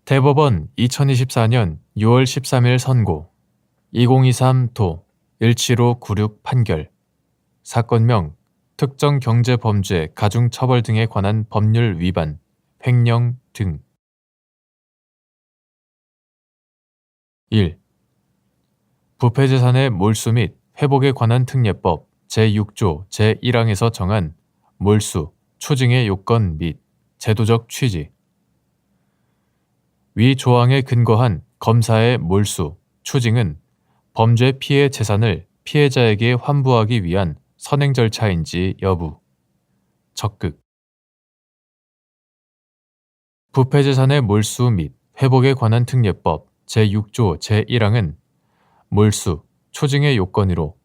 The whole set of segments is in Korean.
대법원 2024년 6월 13일 선고 2023도 17596 판결 사건명 특정 경제범죄 가중처벌 등에 관한 법률 위반, 횡령 등 1. 부패재산의 몰수 및 회복에 관한 특례법 제6조 제1항에서 정한 몰수, 추징의 요건 및 제도적 취지 위 조항에 근거한 검사의 몰수, 추징은 범죄 피해 재산을 피해자에게 환부하기 위한 선행 절차인지 여부. 적극. 부패재산의 몰수 및 회복에 관한 특례법 제6조 제1항은 몰수, 추징의 요건으로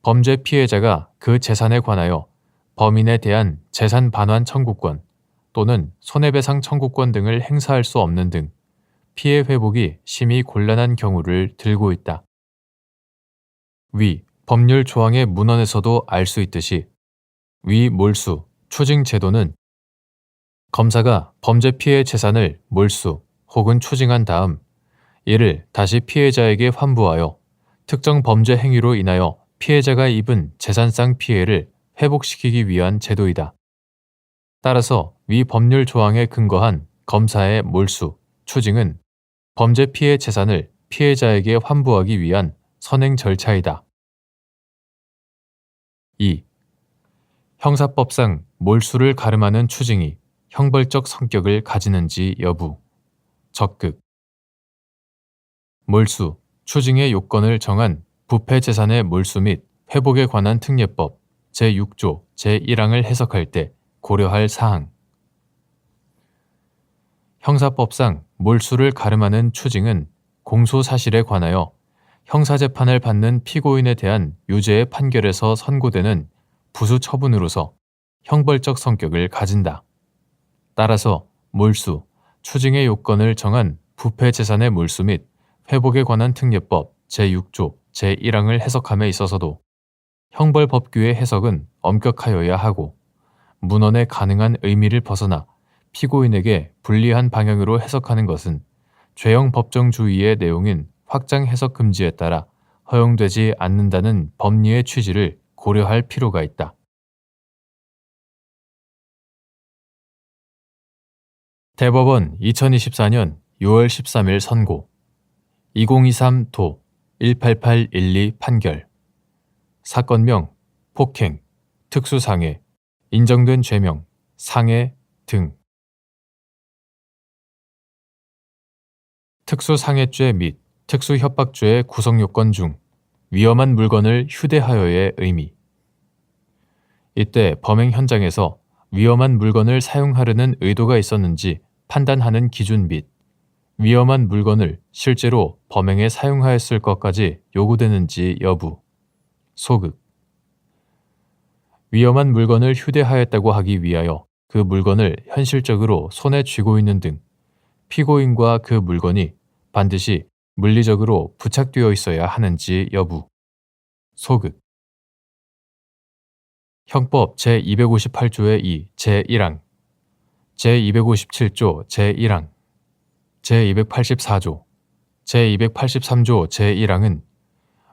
범죄 피해자가 그 재산에 관하여 범인에 대한 재산 반환 청구권 또는 손해배상 청구권 등을 행사할 수 없는 등 피해 회복이 심히 곤란한 경우를 들고 있다. 위 법률 조항의 문헌에서도 알 수 있듯이 위 몰수, 추징 제도는 검사가 범죄 피해 재산을 몰수 혹은 추징한 다음 이를 다시 피해자에게 환부하여 특정 범죄 행위로 인하여 피해자가 입은 재산상 피해를 회복시키기 위한 제도이다. 따라서 위 법률 조항에 근거한 검사의 몰수, 추징은 범죄 피해 재산을 피해자에게 환부하기 위한 선행 절차이다. 2. 형사법상 몰수를 가름하는 추징이 형벌적 성격을 가지는지 여부. 적극. 몰수, 추징의 요건을 정한 부패재산의 몰수 및 회복에 관한 특례법 제6조 제1항을 해석할 때 고려할 사항. 형사법상 몰수를 가름하는 추징은 공소사실에 관하여 형사재판을 받는 피고인에 대한 유죄의 판결에서 선고되는 부수 처분으로서 형벌적 성격을 가진다. 따라서 몰수, 추징의 요건을 정한 부패재산의 몰수 및 회복에 관한 특례법 제6조 제1항을 해석함에 있어서도 형벌법규의 해석은 엄격하여야 하고 문헌의 가능한 의미를 벗어나 피고인에게 불리한 방향으로 해석하는 것은 죄형 법정주의의 내용인 확장 해석 금지에 따라 허용되지 않는다는 법리의 취지를 고려할 필요가 있다. 대법원 2024년 6월 13일 선고 2023도 18812 판결 사건명 폭행, 특수상해, 인정된 죄명, 상해 등 특수상해죄 및 특수협박죄의 구성요건 중 위험한 물건을 휴대하여의 의미. 이때 범행 현장에서 위험한 물건을 사용하려는 의도가 있었는지 판단하는 기준 및 위험한 물건을 실제로 범행에 사용하였을 것까지 요구되는지 여부. 소극. 위험한 물건을 휴대하였다고 하기 위하여 그 물건을 현실적으로 손에 쥐고 있는 등 피고인과 그 물건이 반드시 물리적으로 부착되어 있어야 하는지 여부. 소극. 형법 제258조의 2 제1항, 제257조 제1항, 제284조, 제283조 제1항은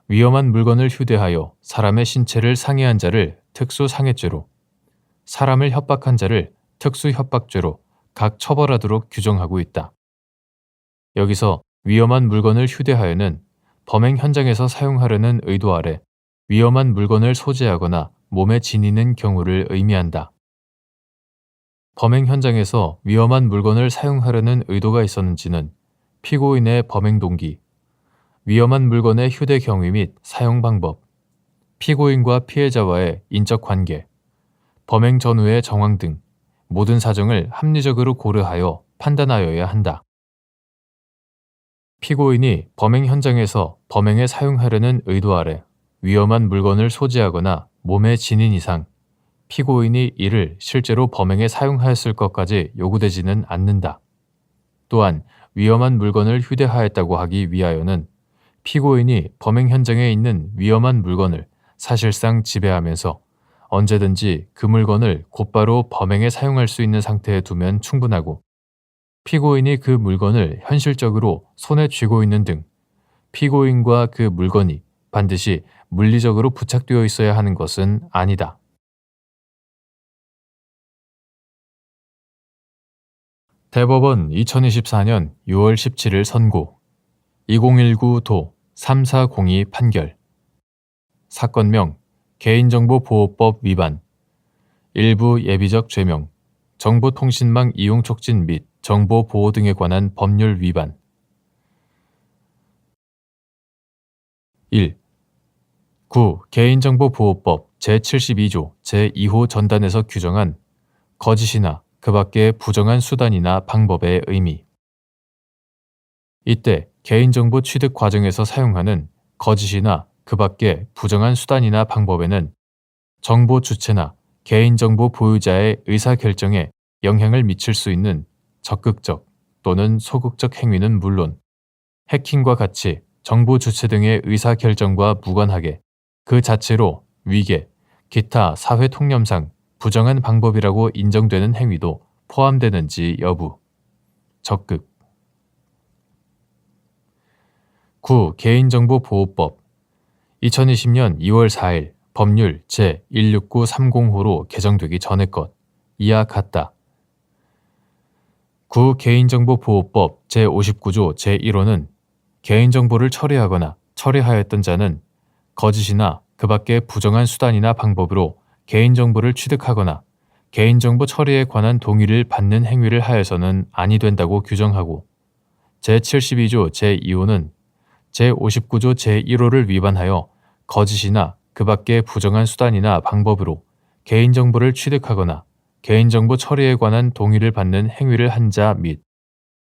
위험한 물건을 휴대하여 사람의 신체를 상해한 자를 특수상해죄로, 사람을 협박한 자를 특수협박죄로 각 처벌하도록 규정하고 있다. 여기서 위험한 물건을 휴대하여는 범행 현장에서 사용하려는 의도 아래 위험한 물건을 소지하거나 몸에 지니는 경우를 의미한다. 범행 현장에서 위험한 물건을 사용하려는 의도가 있었는지는 피고인의 범행 동기, 위험한 물건의 휴대 경위 및 사용 방법, 피고인과 피해자와의 인적 관계, 범행 전후의 정황 등 모든 사정을 합리적으로 고려하여 판단하여야 한다. 피고인이 범행 현장에서 범행에 사용하려는 의도 아래 위험한 물건을 소지하거나 몸에 지닌 이상 피고인이 이를 실제로 범행에 사용하였을 것까지 요구되지는 않는다. 또한 위험한 물건을 휴대하였다고 하기 위하여는 피고인이 범행 현장에 있는 위험한 물건을 사실상 지배하면서 언제든지 그 물건을 곧바로 범행에 사용할 수 있는 상태에 두면 충분하고 피고인이 그 물건을 현실적으로 손에 쥐고 있는 등 피고인과 그 물건이 반드시 물리적으로 부착되어 있어야 하는 것은 아니다. 대법원 2024년 6월 17일 선고 2019도 3402 판결 사건명 개인정보보호법 위반 일부 예비적 죄명 정보통신망 이용 촉진 및 정보 보호 등에 관한 법률 위반 1. 개인정보보호법 제72조 제2호 전단에서 규정한 거짓이나 그 밖의 부정한 수단이나 방법의 의미. 이때 개인정보 취득 과정에서 사용하는 거짓이나 그 밖의 부정한 수단이나 방법에는 정보 주체나 개인정보 보유자의 의사결정에 영향을 미칠 수 있는 적극적 또는 소극적 행위는 물론 해킹과 같이 정보 주체 등의 의사결정과 무관하게 그 자체로 위계, 기타 사회 통념상 부정한 방법이라고 인정되는 행위도 포함되는지 여부. 적극 개인정보보호법 2020년 2월 4일 법률 제16930호로 개정되기 전의 것 이하 같다. 개인정보보호법 제59조 제1호는 개인정보를 처리하거나 처리하였던 자는 거짓이나 그 밖의 부정한 수단이나 방법으로 개인정보를 취득하거나 개인정보 처리에 관한 동의를 받는 행위를 하여서는 아니 된다고 규정하고 제72조 제2호는 제59조 제1호를 위반하여 거짓이나 그 밖의 부정한 수단이나 방법으로 개인정보를 취득하거나 개인정보 처리에 관한 동의를 받는 행위를 한 자 및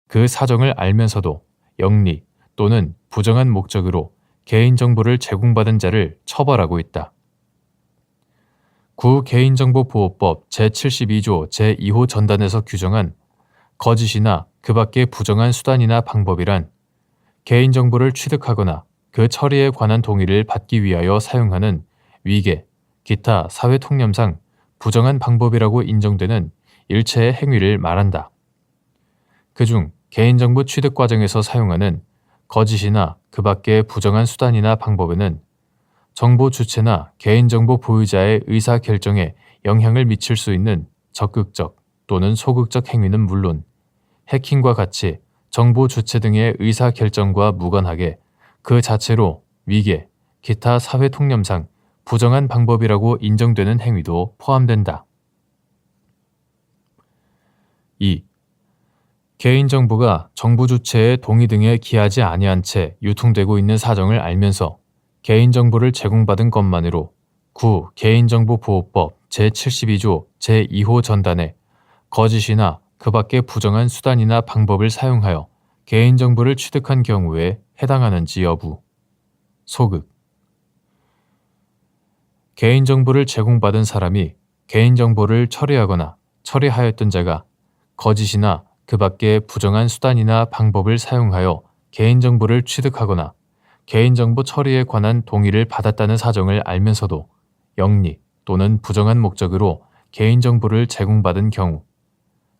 그 사정을 알면서도 영리 또는 부정한 목적으로 개인정보를 제공받은 자를 처벌하고 있다. 개인정보보호법 제72조 제2호 전단에서 규정한 거짓이나 그 밖의 부정한 수단이나 방법이란 개인정보를 취득하거나 그 처리에 관한 동의를 받기 위하여 사용하는 위계, 기타 사회 통념상 부정한 방법이라고 인정되는 일체의 행위를 말한다. 그중 개인정보 취득 과정에서 사용하는 거짓이나 그 밖의 부정한 수단이나 방법에는 정보 주체나 개인정보 보유자의 의사결정에 영향을 미칠 수 있는 적극적 또는 소극적 행위는 물론 해킹과 같이 정보 주체 등의 의사결정과 무관하게 그 자체로 위계, 기타 사회 통념상 부정한 방법이라고 인정되는 행위도 포함된다. 2. 개인정보가 정부 주체의 동의 등에 기하지 아니한 채 유통되고 있는 사정을 알면서 개인정보를 제공받은 것만으로 개인정보보호법 제72조 제2호 전단에 거짓이나 그 밖의 부정한 수단이나 방법을 사용하여 개인정보를 취득한 경우에 해당하는지 여부. 소극 개인정보를 제공받은 사람이 개인정보를 처리하거나 처리하였던 자가 거짓이나 그 밖의 부정한 수단이나 방법을 사용하여 개인정보를 취득하거나 개인정보 처리에 관한 동의를 받았다는 사정을 알면서도 영리 또는 부정한 목적으로 개인정보를 제공받은 경우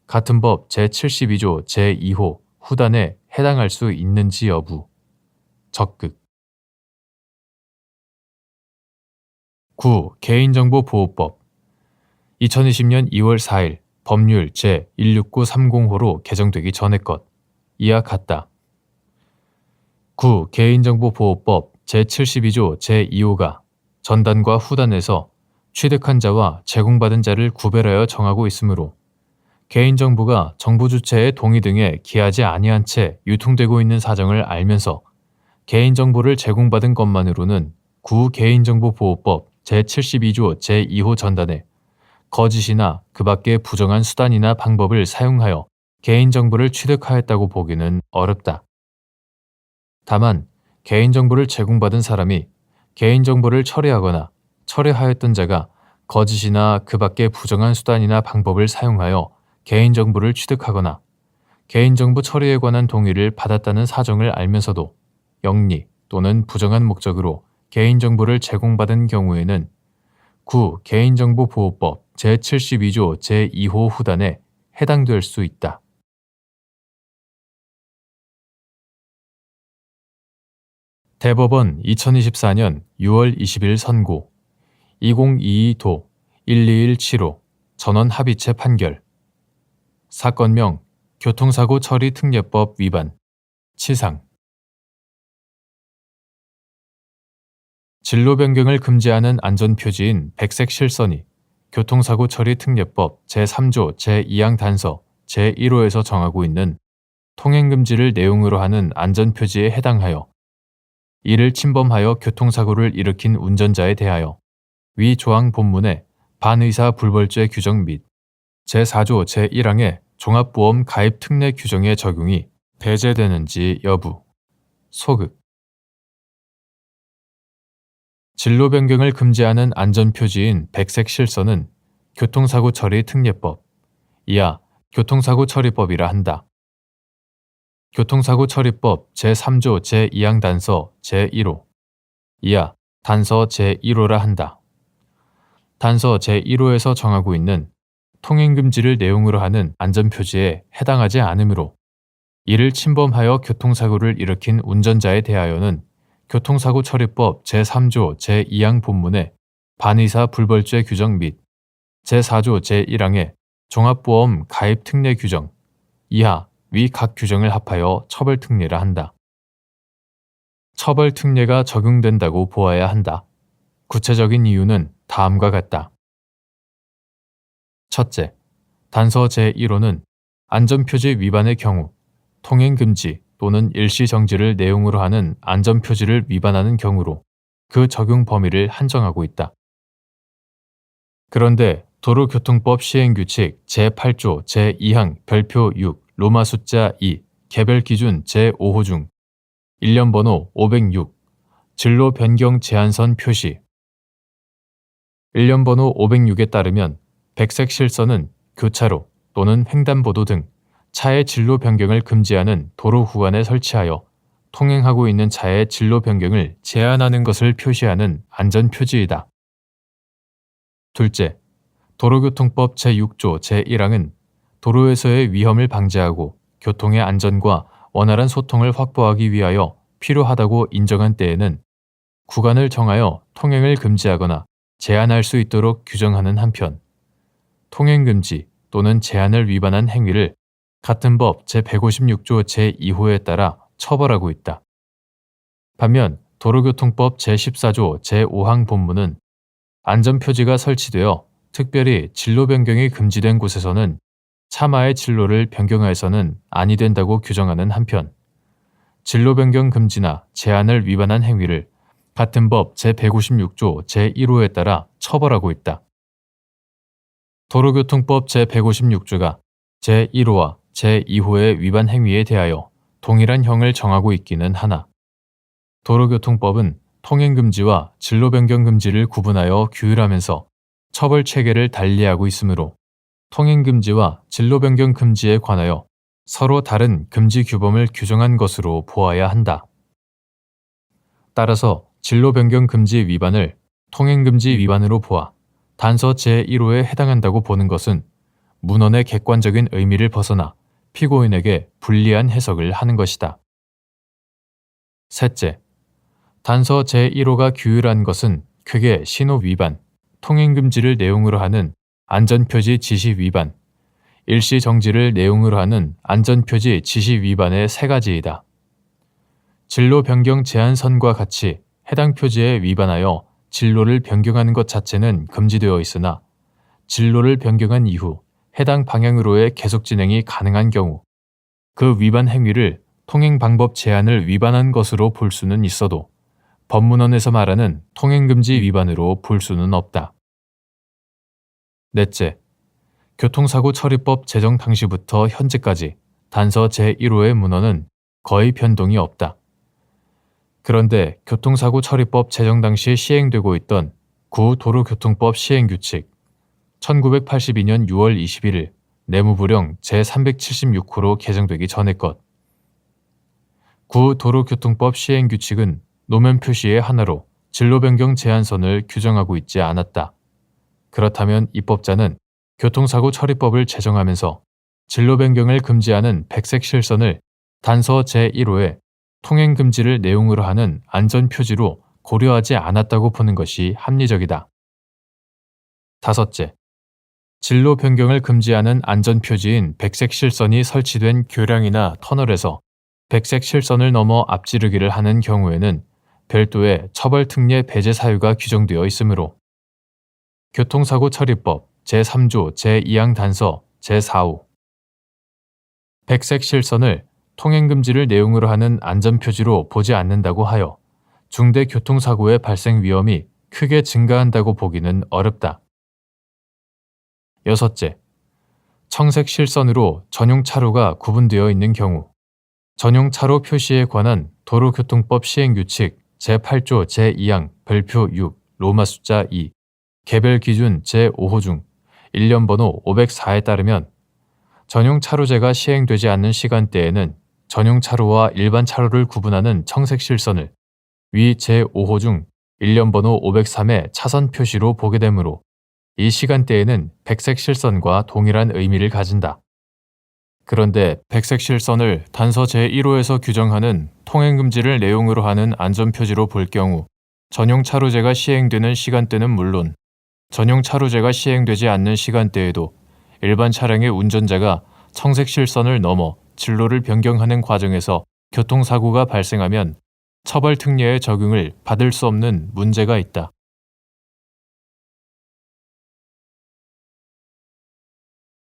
같은 법 제72조 제2호 후단에 해당할 수 있는지 여부. 적극 개인정보보호법 2020년 2월 4일 법률 제16930호로 개정되기 전의 것 이하 같다. 개인정보보호법 제72조 제2호가 전단과 후단에서 취득한 자와 제공받은 자를 구별하여 정하고 있으므로 개인정보가 정부 주체의 동의 등에 기하지 아니한 채 유통되고 있는 사정을 알면서 개인정보를 제공받은 것만으로는 개인정보보호법 제72조 제2호 전단에 거짓이나 그 밖의 부정한 수단이나 방법을 사용하여 개인정보를 취득하였다고 보기는 어렵다. 다만 개인정보를 제공받은 사람이 개인정보를 처리하거나 처리하였던 자가 거짓이나 그 밖의 부정한 수단이나 방법을 사용하여 개인정보를 취득하거나 개인정보 처리에 관한 동의를 받았다는 사정을 알면서도 영리 또는 부정한 목적으로 개인정보를 제공받은 경우에는 개인정보보호법 제72조 제2호 후단에 해당될 수 있다. 대법원 2024년 6월 20일 선고 2022도 12175 전원 합의체 판결. 사건명 교통사고 처리 특례법 위반. 치상. 진로 변경을 금지하는 안전표지인 백색 실선이 교통사고 처리 특례법 제3조 제2항 단서 제1호에서 정하고 있는 통행금지를 내용으로 하는 안전표지에 해당하여 이를 침범하여 교통사고를 일으킨 운전자에 대하여 위 조항 본문의 반의사 불벌죄 규정 및 제4조 제1항의 종합보험 가입 특례 규정의 적용이 배제되는지 여부. 소극. 진로 변경을 금지하는 안전표지인 백색 실선은 교통사고 처리 특례법 이하 교통사고 처리법이라 한다. 교통사고 처리법 제3조 제2항 단서 제1호 이하 단서 제1호라 한다. 단서 제1호에서 정하고 있는 통행금지를 내용으로 하는 안전표지에 해당하지 않으므로 이를 침범하여 교통사고를 일으킨 운전자에 대하여는 교통사고 처리법 제3조 제2항 본문의 반의사 불벌죄 규정 및 제4조 제1항의 종합보험 가입 특례 규정 이하 위 각 규정을 합하여 처벌 특례라 한다. 처벌 특례가 적용된다고 보아야 한다. 구체적인 이유는 다음과 같다. 첫째, 단서 제1호는 안전표지 위반의 경우 통행금지 또는 일시정지를 내용으로 하는 안전표지를 위반하는 경우로 그 적용 범위를 한정하고 있다. 그런데 도로교통법 시행규칙 제8조 제2항 별표 6 로마 숫자 2 개별기준 제5호 중 일련번호 506 진로 변경 제한선 표시 일련번호 506에 따르면 백색 실선은 교차로 또는 횡단보도 등 차의 진로 변경을 금지하는 도로 구간에 설치하여 통행하고 있는 차의 진로 변경을 제한하는 것을 표시하는 안전표지이다. 둘째, 도로교통법 제6조 제1항은 도로에서의 위험을 방지하고 교통의 안전과 원활한 소통을 확보하기 위하여 필요하다고 인정한 때에는 구간을 정하여 통행을 금지하거나 제한할 수 있도록 규정하는 한편 통행금지 또는 제한을 위반한 행위를 같은 법 제156조 제2호에 따라 처벌하고 있다. 반면 도로교통법 제14조 제5항 본문은 안전표지가 설치되어 특별히 진로 변경이 금지된 곳에서는 차마의 진로를 변경하여서는 아니 된다고 규정하는 한편 진로 변경 금지나 제한을 위반한 행위를 같은 법 제156조 제1호에 따라 처벌하고 있다. 도로교통법 제156조가 제1호와 제2호의 위반 행위에 대하여 동일한 형을 정하고 있기는 하나 도로교통법은 통행금지와 진로변경금지를 구분하여 규율하면서 처벌 체계를 달리하고 있으므로 통행금지와 진로변경금지에 관하여 서로 다른 금지 규범을 규정한 것으로 보아야 한다. 따라서 진로변경금지 위반을 통행금지 위반으로 보아 단서 제1호에 해당한다고 보는 것은 문헌의 객관적인 의미를 벗어나 피고인에게 불리한 해석을 하는 것이다. 셋째, 단서 제1호가 규율한 것은 크게 신호 위반, 통행금지를 내용으로 하는 안전표지 지시 위반, 일시정지를 내용으로 하는 안전표지 지시 위반의 세 가지이다. 진로 변경 제한선과 같이 해당 표지에 위반하여 진로를 변경하는 것 자체는 금지되어 있으나 진로를 변경한 이후 해당 방향으로의 계속 진행이 가능한 경우 그 위반 행위를 통행 방법 제한을 위반한 것으로 볼 수는 있어도 법문헌에서 말하는 통행금지 위반으로 볼 수는 없다. 넷째, 교통사고 처리법 제정 당시부터 현재까지 단서 제1호의 문헌은 거의 변동이 없다. 그런데 교통사고 처리법 제정 당시 시행되고 있던 구도로교통법 시행규칙 1982년 6월 21일 내무부령 제376호로 개정되기 전의 것. 구도로교통법 시행규칙은 노면 표시의 하나로 진로변경 제한선을 규정하고 있지 않았다. 그렇다면 입법자는 교통사고 처리법을 제정하면서 진로 변경을 금지하는 백색 실선을 단서 제1호에 통행 금지를 내용으로 하는 안전표지로 고려하지 않았다고 보는 것이 합리적이다. 다섯째, 진로 변경을 금지하는 안전표지인 백색 실선이 설치된 교량이나 터널에서 백색 실선을 넘어 앞지르기를 하는 경우에는 별도의 처벌특례 배제 사유가 규정되어 있으므로 교통사고 처리법 제3조 제2항 단서 제4호 백색 실선을 통행금지를 내용으로 하는 안전표지로 보지 않는다고 하여 중대 교통사고의 발생 위험이 크게 증가한다고 보기는 어렵다. 여섯째, 청색 실선으로 전용 차로가 구분되어 있는 경우 전용 차로 표시에 관한 도로교통법 시행규칙 제8조 제2항 별표 6 로마 숫자 2 개별 기준 제5호 중 일련 번호 504에 따르면 전용 차로제가 시행되지 않는 시간대에는 전용 차로와 일반 차로를 구분하는 청색 실선을 위 제5호 중 일련 번호 503의 차선 표시로 보게 되므로 이 시간대에는 백색 실선과 동일한 의미를 가진다. 그런데 백색 실선을 단서 제1호에서 규정하는 통행금지를 내용으로 하는 안전표지로 볼 경우 전용 차로제가 시행되는 시간대는 물론 전용 차로제가 시행되지 않는 시간대에도 일반 차량의 운전자가 청색 실선을 넘어 진로를 변경하는 과정에서 교통사고가 발생하면 처벌특례의 적용을 받을 수 없는 문제가 있다.